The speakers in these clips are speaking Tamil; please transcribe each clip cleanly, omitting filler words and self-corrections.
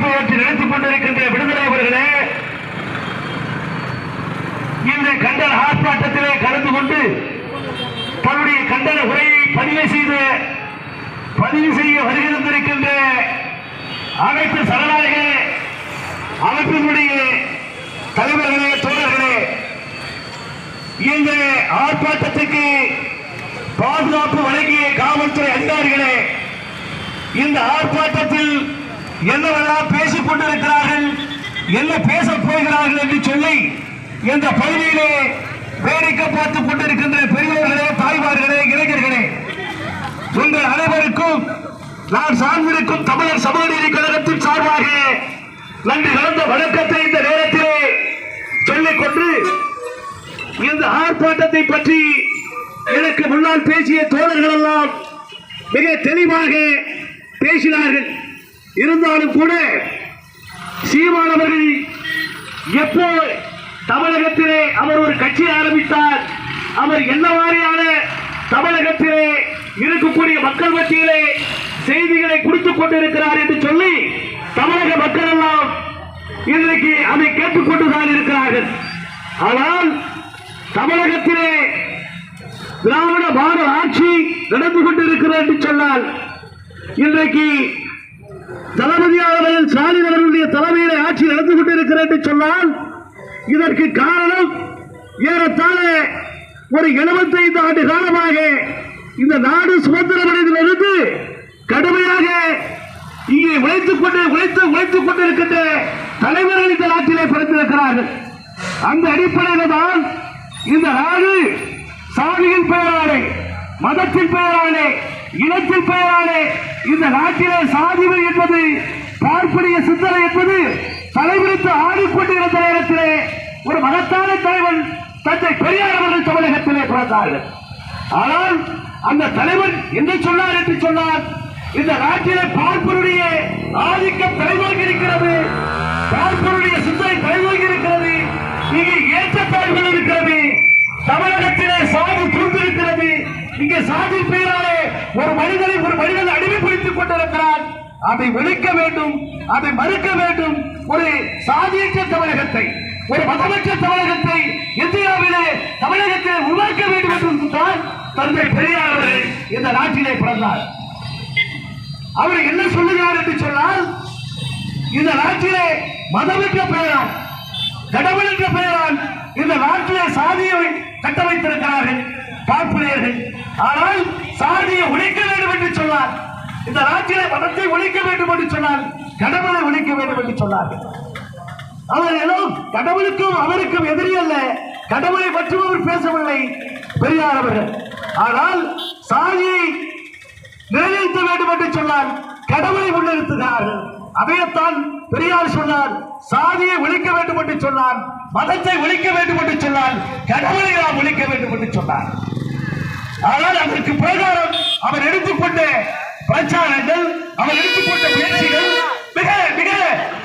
தலைமையேற்று நடத்திக் கொண்டிருக்கின்ற விடுதலை அவர்களே, இந்த கண்டன ஆர்ப்பாட்டத்திலே கலந்து கொண்டு தன்னுடைய கண்டன உரையை பதிவு செய்ய வருகின்றிருக்கின்ற அனைத்து சரணாலய அமைப்பினுடைய தலைவர்களே, தோழர்களே, இந்த ஆர்ப்பாட்டத்துக்கு பாதுகாப்பு வழங்கிய காவல்துறை அதிகாரிகளே, இந்த ஆர்ப்பாட்டத்தில் என்னவெல்லாம் பேசிக் கொண்டிருக்கிறார்கள், என்ன பேசப் போகிறார்கள் என்று சொல்லி இந்த பகுதியிலே வேடிக்கை பார்த்துக் கொண்டிருக்கின்ற பெரியவர்களே, தாய்மார்களே, இளைஞர்களே, உங்கள் அனைவருக்கும் நான் சார்ந்திருக்கும் தமிழர் சமூக நீதி கழகத்தின் சார்பாக நன்றி கலந்த வணக்கத்தை இந்த நேரத்திலே சொல்லிக்கொண்டு, இந்த ஆர்ப்பாட்டத்தை பற்றி எனக்கு முன்னால் பேசிய தோழர்கள் எல்லாம் மிக தெளிவாக பேசினார்கள். இருந்தாலும் கூட சீமானவர்கள் எப்போ தமிழகத்திலே அவர் ஒரு கட்சி ஆரம்பித்தார், அவர் என்ன மாதிரியான தமிழகத்திலே இருக்கக்கூடிய மக்கள் மத்தியிலே செய்திகளை கொடுத்துக் கொண்டிருக்கிறார் என்று சொல்லி தமிழக மக்கள் எல்லாம் இன்றைக்கு அதை கேட்டுக்கொண்டுதான் இருக்கிறார்கள். ஆனால் தமிழகத்திலே திராவிட மாடல் ஆட்சி நடந்து கொண்டிருக்கிறது என்று சொன்னால், இன்றைக்கு தளபதியாளர்கள் ஸ்டாலின் அவர்களுடைய தலைமையிலே ஆட்சி நடந்து கொண்டிருக்கிறது என்று சொன்னால், இதற்கு காரணம் ஏறத்தாழ ஒரு 75 ஆண்டு காலமாக இந்த நாடு சுதந்திரமடைந்திலிருந்து கடுமையாக இங்கே உழைத்துக் கொண்டிருக்கின்ற தலைவர்கள் இந்த நாட்டிலே பிறந்திருக்கிறார்கள். அந்த அடிப்படையில் தான் இந்த நாடு சாதியின் பெயராலே, மதத்தின் பெயராலே, இனத்தின் பெயராலே இந்த நாட்டிலே சாதிகள் என்பது, பார்ப்பனிய சிந்தனை என்பது தலைவிரித்து ஆடிக்கொண்டிருந்த நேரத்திலே ஒரு மகத்தான தலைவன் தந்தை பெரியார் அவர்கள் தமிழகத்திலே பிறந்தார்கள். ஆனால் அந்த தலைவன் என்ன சொன்னார் என்று சொன்னார், இந்த நாட்டிலே பார்ப்பனுடைய ஆதிக்கம் தலைவாகி இருக்கிறது, பார்ப்பனுடைய சிந்தனை தலைவாகி இருக்கிறது, இங்கே ஏற்றத்தாழ்வுகள் இருக்கிறது, தமிழகத்திலே சாதி புரிந்திருக்கிறது, இங்கே சாதி பெயராலே ஒரு மனிதன் அடிமைப்படுத்திக் கொண்டிருக்கிறார். அதை ஒழிக்க வேண்டும், அதை மறுக்க வேண்டும். ஒரு சாதியற்ற தமிழகத்தை, ஒரு மதமற்ற தமிழகத்தை இந்தியாவிலே தமிழகத்தை உருவாக்க வேண்டும் என்று தான் தந்தை பெரியார் அவர்கள் இந்த நாட்டிலே பிறந்தார். அவர் என்ன சொல்லுகிறார் என்று சொன்னால், இந்த நாட்டிலே மதமற்ற பெயரால், கடவுள் என்ற பெயரால் இந்த நாட்டிலே சாதியை கட்டமைத்திருக்கிறார்கள் பார்ப்பனியர்கள். ஆனால் சாதியை ஒழிக்க வேண்டும் என்று சொன்னார், இந்த நாட்டிலே மதத்தை ஒழிக்க வேண்டும் என்று சொன்னால், கடவுளை ஒழிக்க வேண்டும் என்று சொன்னார்கள். அவர் ஏதோ கடவுளுக்கும் அவருக்கும் எதிரி அல்ல, கடவுளை பற்றி அவர் பேசவில்லை பெரியார் அவர்கள். ஆனால் சாதியை நிலைநிறுத்த வேண்டும் என்று சொன்னால் கடவுளை முன்னிறுத்துகிறார்கள். அதையத்தான் பெரியார் சொன்னார், சாதியை ஒழிக்க வேண்டும் என்று சொன்னார், மதத்தை ஒழிக்க வேண்டும் என்று சொன்னார், கடவுளை நாம் ஒழிக்க வேண்டும் என்று சொன்னார். ஆனால் அதற்கு பிரகாரம் அவர் எடுத்துக்கொண்ட பிரச்சாரங்கள், அவர் எடுத்துக்கொண்ட முயற்சிகள் மிக மிக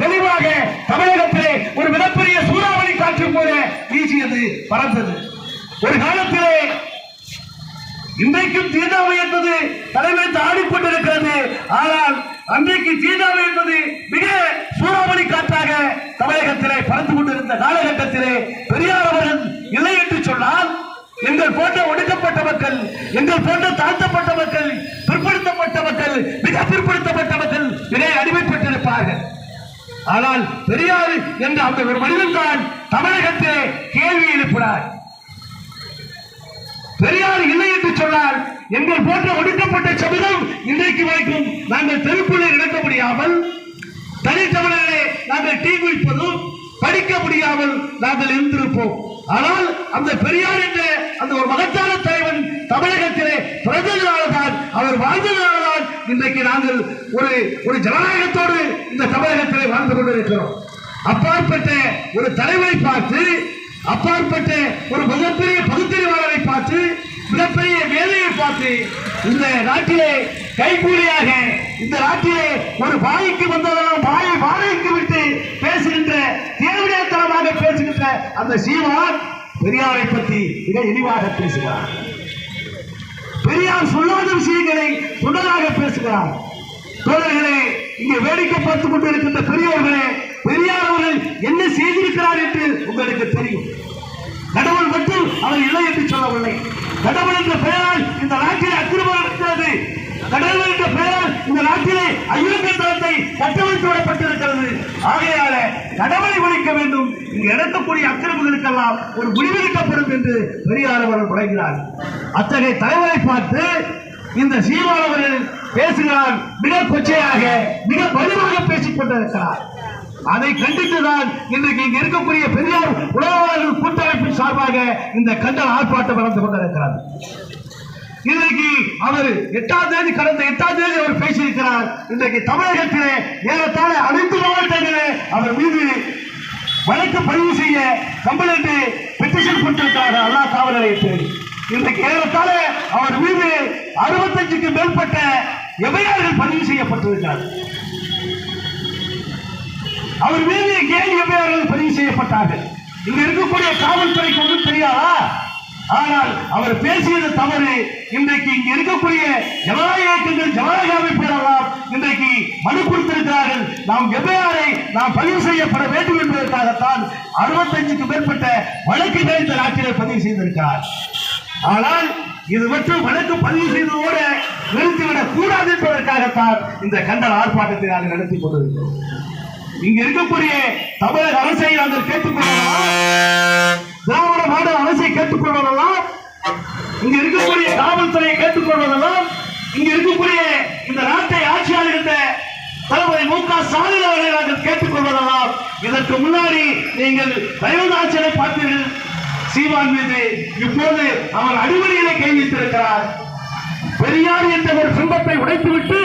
தெளிவாக தமிழகத்திலே ஒரு மிகப்பெரிய சூறாவளி காற்று போல வீசியது, பறந்தது. ஒரு காலத்திலே இன்றைக்கும் தீண்டாமை என்பது தலைமைத்து ஆடிக்கொண்டிருக்கிறது. ஆனால் அன்றைக்கு தீண்டாமை என்பது மிக சூறாவளி காற்றாக தமிழகத்திலே பறந்து கொண்டிருந்த காலகட்டத்திலே பெரியார் அவர்கள் இல்லை என்று சொன்னால், எங்கள் போன்ற ஒடுக்கப்பட்ட மக்கள், எங்கள் போன்ற தாழ்த்தப்பட்ட மக்கள், பிற்படுத்தப்பட்ட மக்கள், மிக பிற்படுத்தப்பட்ட மக்கள் மிக அடிமைப்பட்டிருப்பார்கள். ஆனால் பெரியார் என்ற அந்த ஒரு மனிதன் தான் தமிழகத்திலே கேள்வி எழுப்பினார். பெரியார் இல்லை என்று சொன்னால், எங்கள் போன்ற ஒடுக்கப்பட்ட சமூகம் இன்றைக்கு வரைக்கும் நாங்கள் தெருக்குள்ளே நடக்க முடியாமல், தனித்தமிழர்களே நாங்கள் டீ குடிப்பதும் படிக்க முடியாமல் நாங்கள் இருந்திருப்போம். ஆனால் அந்த பெரியார் என்ற அந்த ஒரு மகத்தான தலைவன் தமிழகத்திலே பிறந்ததினால்தான், அவர் வாழ்ந்ததினால்தான் இன்றைக்கு நாங்கள் ஒரு ஜனநாயகத்தோடு இந்த தமிழகத்திலே வாழ்ந்து கொண்டிருக்கிறோம். அப்பாற்பட்ட ஒரு தலைவரை பார்த்து, அப்பாற்பட்ட ஒரு மிகப்பெரிய பகுத்தறிவாளரை பார்த்து, மிகப்பெரிய வேலையை பார்த்து, இந்த நாட்டிலே கைகூலியாக, இந்த நாட்டிலே ஒரு வாய்க்கு வந்ததெல்லாம் வாயை வாழைக்கு விட்டு பேசுகின்ற, தேவையற்றமாக பேசுகின்ற அந்த சீமான் பெரியாரை பற்றி மிக இழிவாக பேசுகிறார். பெரியார் சொல்லாத விஷயங்களை சொன்னதாக பேசுகிறார். தோழர்களே, இங்கே வேடிக்கை பார்த்துக் கொண்டிருக்கின்ற பெரியவர்கள் உங்களுக்கு தெரியும். கடவுள் மட்டும் அவர் இல்லை என்று சொல்லவில்லை. கடவுள் என்ற பெயரால் இந்த நாட்டிலே அக்கிரமம் இருக்கிறது. கடவுள் என்ற பெயரால் இந்த நாட்டிலே அயோக்கியத்தனத்தை கட்டமைத்து விடப்பட்டிருக்கிறது. ஆகையால கடவுளை ஒழிக்க வேண்டும். இங்கு நடக்கக்கூடிய அக்கிரமங்களுக்கெல்லாம் ஒரு முடிவெடுக்கப்படும் என்று பெரியார் அவர்கள் வழங்கினார். அத்தகைய தலைவரை பார்த்து இந்த சீமான் அவர்கள் பேசுகிறார். மிக கொச்சையாக மிக வலுவாக பேசிக் கொண்டிருக்கிறார். அதை கண்டித்துதான் இன்றைக்கு இங்கு இருக்கக்கூடிய பெரியார் உலகவாளர்கள் கூட்டமைப்பின் சார்பாக இந்த கண்டன ஆர்ப்பாட்டம் நடந்து கொண்டிருக்கிறார். இன்றைக்கு அவர் கடந்த 8ஆம் தேதி அவர் பேசியிருக்கிறார். இன்றைக்கு தமிழகத்திலே ஏறத்தாழ அனைத்து மாவட்டங்களிலே அவர் மீது வழக்கு பதிவு செய்ய கம்ப்ளைண்ட் பெட்டிஷன் கொடுத்திருக்கிறார் அண்ணா காவல் நிலையத்தில். இன்றைக்கு ஏறத்தாழ அவர் மீது 65க்கு மேற்பட்ட எஃப்ஐஆர்கள் பதிவு செய்யப்பட்டிருக்கிறார். அவர் மீது கேள்வி எஃப்ஐஆர்கள் பதிவு செய்யப்பட்டார்கள். இங்க இருக்கக்கூடிய காவல்துறைக்கு ஒன்றும் தெரியாதா? ஆனால் அவர் பேசியது தவறு. இன்றைக்கு இங்க இருக்கக்கூடிய ஜனநாயக இயக்கங்கள் ஜனநாயக அமைப்புகளெல்லாம் இன்றைக்கு மனு கொடுத்திருக்கிறார்கள். நாம் எஃப்ஐஆரை நாம் பதிவு செய்யப்பட வேண்டும் என்பதற்காகத்தான் 65க்கு மேற்பட்ட வழக்குகளை இந்த நாட்டிலே பதிவு செய்திருக்கிறார். ஆனால் இது மட்டும் வழக்கு பதிவு செய்ததோடு நிறுத்திவிடக் கூடாது என்பதற்காகத்தான் இந்த கண்டன ஆர்ப்பாட்டத்தை நாங்கள் நடத்தி கொண்டிருக்கிறோம். இங்க இருக்கக்கூடிய தமிழக அரசை நாங்கள் கேட்டுக்கொள்ளலாம், திராவிட மாடல் அரசை கேட்டுக்கொள்ளலாம், இங்க இருக்கக்கூடிய காவல்துறையை கேட்டுக்கொள்ளலாம், இங்க இருக்கக்கூடிய இந்த நாட்டை ஆட்சியாளர் தளபதி மு.க. ஸ்டாலின் அவர்களை நாங்கள் கேட்டுக்கொள்ளலாம். இதற்கு முன்னாடி நீங்கள் தயவுதாட்சியை பார்த்தீர்கள். சீமான் மீது இப்போது அவர் அடிமணியிலே கை வைத்திருக்கிறார். பெரியார் என்ற ஒரு பிம்பத்தை உடைத்துவிட்டு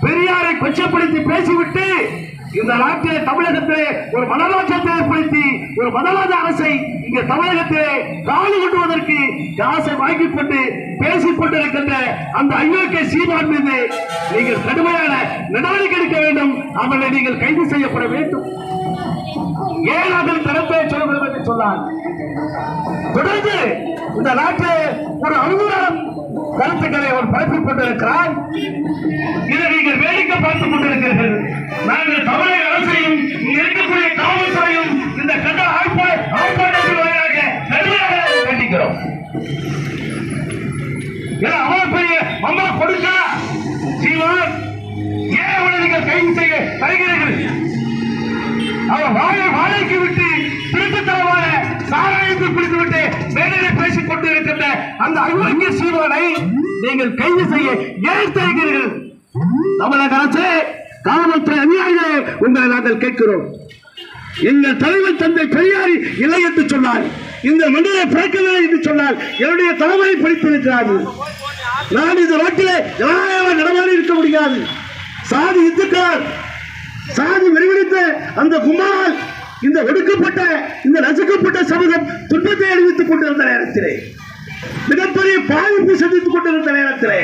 பெரியாரை கொச்சப்படுத்தி பேசிவிட்டு இந்த நாட்டிலே தமிழகத்திலே ஒரு மனமாற்றத்தை ஏற்படுத்தி ஒரு மதவாத அரசை இங்க தமிழகத்திலே காலு கொண்டுவதற்கு காசை வாங்கிக் கொண்டு பேசிக் கொண்டிருக்கின்ற அந்த அயோக்கிய சீமான் மீது நீங்கள் கடுமையான நடவடிக்கை எடுக்க வேண்டும். அவர்களை நீங்கள் கைது செய்யப்பட வேண்டும். ஏன் அதில் தரப்பை சொல்ல வேண்டும் என்று சொன்னார். தொடர்ந்து இந்த நாட்டில் ஒரு அனுகூலம் கருத்துக்களை அவர் பரப்பிக் கொண்டிருக்கிறார். இதை நீங்கள் வேடிக்கை பார்த்துக் கொண்டிருக்கிறீர்கள். நாங்கள் தமிழக அரசையும் இருக்கக்கூடிய காவல்துறையும் இந்த கண்ட ஆர்ப்பாட்டத்தின் வழியாக நடுவராக கண்டிக்கிறோம். அவர் பெரிய மம்மா கொடுக்க சீமான் ஏன் அவனை நீங்கள் கைது செய்ய தருகிறீர்கள்? அவர் வாழைக்கு விட்டு திருட்டுத்தனமான சாராயத்தை குடித்துவிட்டு மேலே பேசிக் கொண்டிருக்கின்ற அந்த அயோக்கிய சீமானை நீங்கள் கைது செய்ய ஏன் தருகிறீர்கள்? தமிழக அரசு காவல்துறை அதிகாரிகளே உங்களை நாங்கள் கேட்கிறோம். எங்கள் தலைவர் தந்தை பெரியார் இல்லை என்று சொன்னார், இந்த மண்ணிலே பிறக்கவில்லை என்று சொன்னால் என்னுடைய தலைவரை படித்திருக்கிறார்கள். நான் இந்த நாட்டிலே ஜனநாயக நடமாடி இருக்க முடியாது. சாதி இந்துக்கள் சாதி வெறிவிடுத்த அந்த கும்பலால் இந்த ஒடுக்கப்பட்ட இந்த நசுக்கப்பட்ட சமூகம் துன்பத்தை அனுபவித்துக் கொண்டிருந்த நேரத்திலே மிகப்பெரிய பாதிப்பு சந்தித்துக் கொண்டிருந்த நேரத்திலே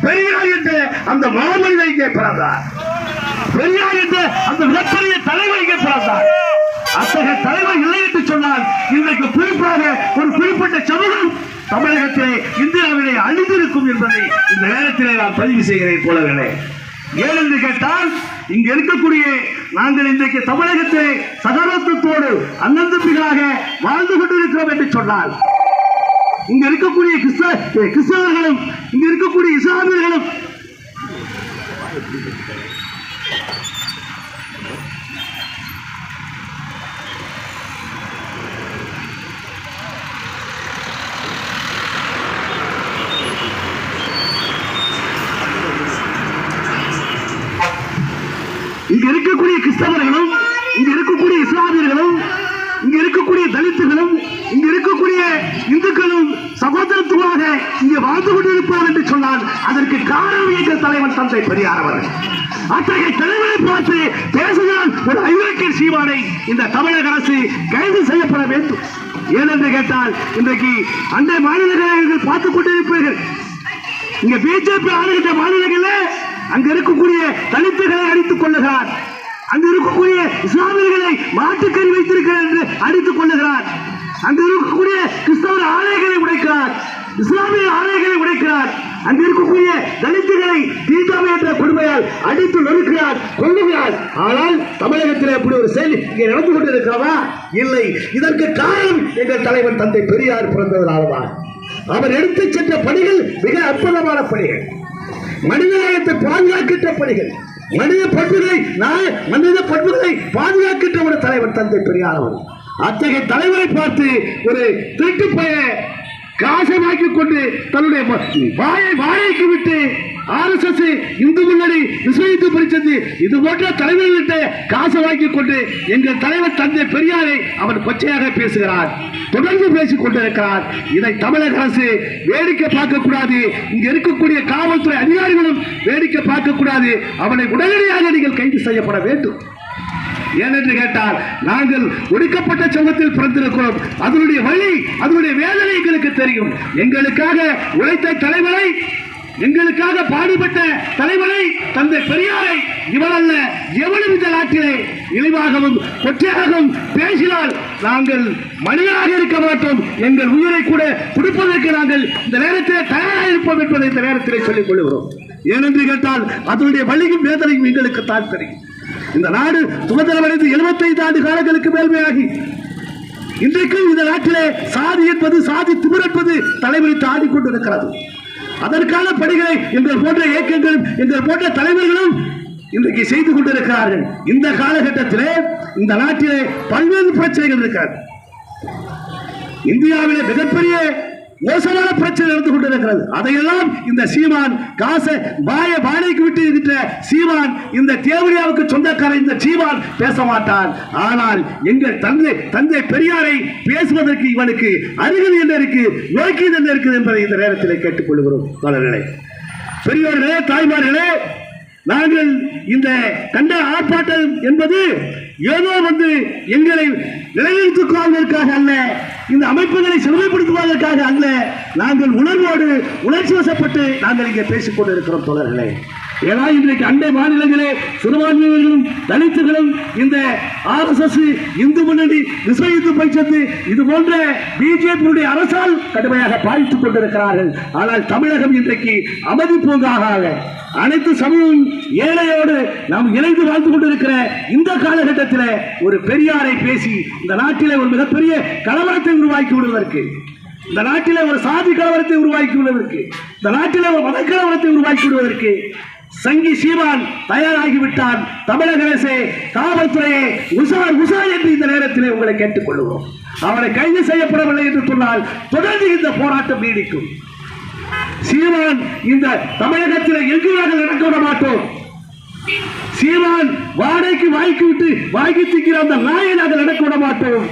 பெரியார் என்ற அந்த மாமனிதை இங்கே பிறந்தார். பெரியார் என்ற அந்த மிகப்பெரிய தலைவர் இங்கே பிறந்தார். அத்தகைய தலைவர் இல்லை என்று சொன்னால் இன்றைக்கு குறிப்பாக ஒரு குறிப்பிட்ட சமூகம் தமிழகத்திலே இந்தியாவிலே அழிந்திருக்கும் என்பதை இந்த நேரத்திலே நான் பதிவு செய்கிறேன். போலவே ஏன் என்று கேட்டால் இங்க இருக்கக்கூடிய நாங்கள் இன்றைக்கு தமிழகத்திலே சகோதரத்தோடு அண்ணன் தம்பிகளாக வாழ்ந்து கொண்டிருக்கிறோம் என்று சொன்னால் இங்க இருக்கக்கூடிய கிறிஸ்தவர்களும் இங்க இருக்கக்கூடிய இஸ்லாமியர்களும் இங்க இருக்கக்கூடிய கிறிஸ்தவர்களும் இங்க இருக்கக்கூடிய இஸ்லாமியர்களும் இங்க இருக்கக்கூடிய தலித்துகளும் இங்க இருக்கக்கூடிய இந்துக்களும் சகோதரத்துவமாக இங்கே வாழ்ந்து கொண்டிருப்போம் என்று சொன்னால் அதற்கு காரணம் எங்கள் தலைவன் தந்தை பெரியார் அவர்கள். அத்தகைய தலைவரை பார்த்து பேசுகிறான் ஒரு அயோக்கிய சீமானை இந்த தமிழக அரசு கைது செய்யப்பட வேண்டும். ஏனென்று கேட்டால் இன்றைக்கு அண்டை மாநிலங்களை பார்த்துக் கொண்டிருப்பீர்கள். இங்க பிஜேபி ஆளுகின்ற மாநிலங்களில் அங்க இருக்கக்கூடிய தலித்துகளை அடித்துக் கொள்ளுகிறார், அங்கு இருக்கக்கூடிய இஸ்லாமியர்களை மாட்டுக்கறி வைத்திருக்கிறார் என்று அடித்துக் கொள்ளுகிறார், அங்கு இருக்கக்கூடிய கிறிஸ்தவ ஆலயங்களை உடைக்கிறார், இஸ்லாமிய ஆலயங்களை உடைக்கிறார். அங்கு இருக்கக்கூடிய தலித்துகளை தீண்டாமை என்ற கொடுமையால் அடித்து நொறுக்கிறார், கொள்ளுகிறார். ஆனால் தமிழகத்தில் அப்படி ஒரு செயல் இங்கே நடந்து கொண்டிருக்கிறதா? இல்லை. இதற்கு காரணம் எங்கள் தலைவர் தந்தை பெரியார் பிறந்ததனால்தான். அவர் எடுத்துச் சென்ற பணிகள் மிக அற்புதமான பணிகள், மனிதநேயத்தை பாதுகாக்கின்ற பணிகள், மனித பண்புகளை பாதுகாக்கின்ற ஒரு தலைவர் தந்தை பெரியார் அவர். அத்தகைய தலைவரை பார்த்து ஒரு திருட்டு பைய காசமாக்கிக் கொண்டு தன்னுடைய வாழைக்கு விட்டு RSS, இந்து முன்னணி, விஸ்வ இந்து பரிஷத்து இது போன்ற தலைவர்கிட்ட காசை வாங்கிக் கொண்டு எங்கள் தலைவர் தந்தை பெரியாரை அவர் கொச்சையாக பேசுகிறார், தொடர்ந்து பேசிக் கொண்டிருக்கிறார். இதை தமிழக அரசு வேடிக்கை பார்க்கக்கூடாது. இங்க இருக்கக்கூடிய காவல்துறை அதிகாரிகளும் வேடிக்கை பார்க்கக்கூடாது. அவனை உடனடியாக நீங்கள் கைது செய்யப்பட வேண்டும். ஏனென்று கேட்டால் நாங்கள் ஒடுக்கப்பட்ட சமூகத்தில் பிறந்திருக்கிறோம். அதனுடைய வழி, அதனுடைய வேதனை எங்களுக்கு தெரியும். எங்களுக்காக உழைத்த தலைவரை, எங்களுக்காக பாடுபட்ட தலைவரை தந்தை பெரியாரை இவரல்ல எவனும் இந்த நாட்டிலே இழிவாகவும் கொச்சையாகவும் பேசினால் நாங்கள் மனிதராக இருக்க மாட்டோம். எங்கள் உயிரை கூட கொடுப்பதற்கு நாங்கள் இந்த நேரத்தில் தயாராக இருப்போம் என்பதை இந்த நேரத்திலே சொல்லிக் கொள்கிறோம். ஏனென்று கேட்டால் அதனுடைய வழியும் வேதனையும் எங்களுக்கு தான் தெரியும். இந்த நாடு சுதந்திரமடைந்து 75 ஆண்டு காலங்களுக்கு மேல்மையாகி இன்றைக்கும் இந்த நாட்டிலே சாதி என்பது, சாதி திமிர் என்பது தலைவரித்து ஆடிக்கொண்டிருக்கிறது. அதற்கான பணிகளை எங்கள் போன்ற இயக்கங்களும் எங்கள் போன்ற தலைவர்களும் இன்றைக்கு செய்து கொண்டிருக்கிறார்கள். இந்த காலகட்டத்திலே இந்த நாட்டிலே பல்வேறு பிரச்சனைகள் இருக்கிறது. இந்தியாவிலே மிகப்பெரிய மோசமான பிரச்சனை நடந்து கொண்டிருக்கிறது. அதையெல்லாம் இந்த சீமான் காசை வாடகைக்கு விட்டு இருக்கிற சீமான், இந்த தேவடியாவுக்கு சொந்தக்காரன் இந்த சீமான் பேச மாட்டான். ஆனால் எங்கள் தந்தை பெரியாரை பேசுவதற்கு இவனுக்கு அருகதை என்ன இருக்கு, யோக்கியது என்ன இருக்குது என்பதை இந்த நேரத்தில் கேட்டுக்கொள்கிறோம். தோழர்களே, பெரியோர்களே, தாய்மார்களே, நாங்கள் இந்த கண்ட ஆர்ப்பாட்டம் என்பது ஏதோ எங்களை நிலைநிறுத்திக் கொள்வதற்காக அல்ல, இந்த அமைப்புகளை செழுமைப்படுத்துவதற்காக அல்ல. நாங்கள் உணர்வோடு உணர்ச்சி வசப்பட்டு நாங்கள் இங்கே பேசிக் கொண்டிருக்கிறோம் தோழர்களே. ஏன்னா இன்றைக்கு அண்டை மாநிலங்களே சிறுபான்மையினர்களும் தலித்துகளும் இந்த RSS, இந்து முன்னணி, விஸ்வ இந்து பரிஷத்து இது போன்ற பிஜேபியுடைய அரசால் கடுமையாக பாதித்துக் கொண்டிருக்கிறார்கள். ஆனால் தமிழகம் இன்றைக்கு அமைதி பூங்காக அனைத்து சமூகம் ஏழையோடு நாம் இணைந்து வாழ்ந்து கொண்டிருக்கிற இந்த காலகட்டத்தில் ஒரு பெரியாரை பேசி இந்த நாட்டிலே ஒரு மிகப்பெரிய கலவரத்தை உருவாக்கி விடுவதற்கு, இந்த நாட்டிலே ஒரு சாதி கலவரத்தை உருவாக்கி விடுவதற்கு, இந்த நாட்டிலே ஒரு மத கலவரத்தை உருவாக்கி விடுவதற்கு சங்கி சீமான் தயாராகிவிட்டான். தமிழக அரசே, காவல்துறையே, உஷார் என்று இந்த நேரத்திலே உங்களை கேட்டுக்கொள்கிறோம். அவரை கைது செய்யப்படவில்லை என்று சொன்னால் தொடர்ந்து இந்த போராட்டம் நீடிக்கும். சீமான் இந்த தமிழகத்தில் எங்கு நாங்கள் நடக்க விட மாட்டோம். சீமான் வாடகைக்கு வாங்கி திக்கிற அந்த நாயை நாங்கள் நடக்க விட மாட்டோம்.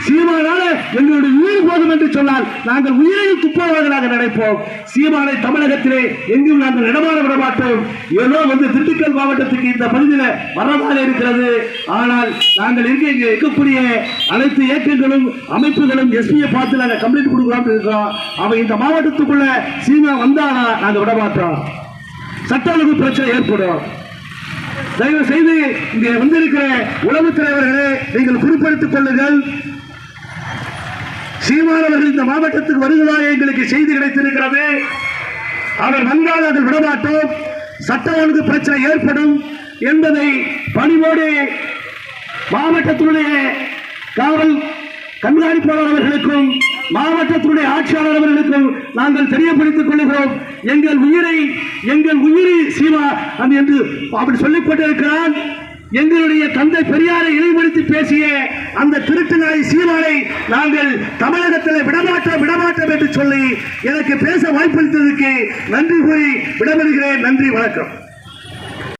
சீமானால எங்களுடைய உயிர் போதும் என்று சொன்னால் நாங்கள் உயிரையும் துப்புரவாக நினைப்போம். சீமானை தமிழகத்திலே எங்கும் நாங்கள் இடமாற விட மாட்டோம். ஏதோ திண்டுக்கல் மாவட்டத்துக்கு இந்த பகுதியில் வரதாக இருக்கிறது. ஆனால் நாங்கள் இங்கே இருக்கக்கூடிய அனைத்து இயக்கங்களும் அமைப்புகளும் எஸ்பியை பார்த்து நாங்கள் கம்ப்ளைண்ட் கொடுக்கிறோம் இருக்கோம். அவன் இந்த மாவட்டத்துக்குள்ள சீமா வந்தானா நாங்கள் விட மாட்டோம். சட்ட ஒழுங்கு பிரச்சனை ஏற்படும். தயவு செய்து இங்கே வந்திருக்கிற உளவுத் தலைவர்களே, நீங்கள் குறிப்பிட்டுக் கொள்ளுங்கள். சீமானவர்கள் இந்த மாவட்டத்துக்கு வருவதாக எங்களுக்கு செய்தி கிடைத்திருக்கிறது. அவர் வந்தால் அதை விடமாட்டோம். சட்ட ஒழுங்கு பிரச்சனை ஏற்படும் என்பதை பணிவோடு மாவட்டத்தினுடைய காவல் கண்காணிப்பாளர் அவர்களுக்கும் மாவட்டத்தினுடைய ஆட்சியாளர் அவர்களுக்கும் நாங்கள் தெரியப்படுத்திக் கொள்கிறோம். எங்கள் உயிரை சீமா என்று அப்படி சொல்லிக் கொண்டிருக்கிறான். எங்களுடைய தந்தை பெரியாரை இழிவுபடுத்தி பேசிய அந்த திருட்டு நாய் சீமானை நாங்கள் தமிழகத்தில் விடமாட்டோம் என்று சொல்லி எனக்கு பேச வாய்ப்பளித்ததற்கு நன்றி கூறி விடைபெறுகிறேன். நன்றி, வணக்கம்.